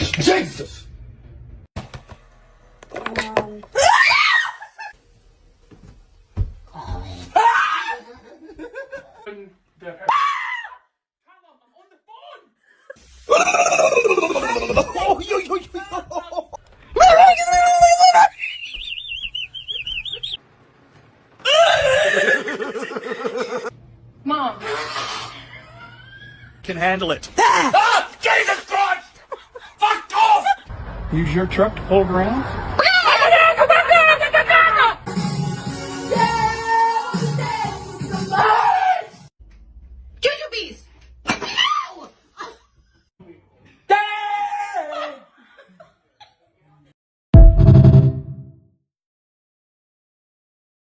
Jesus! Mom. Can handle it. Ah! Jesus Christ! Fuck off! Use your truck to pull it around?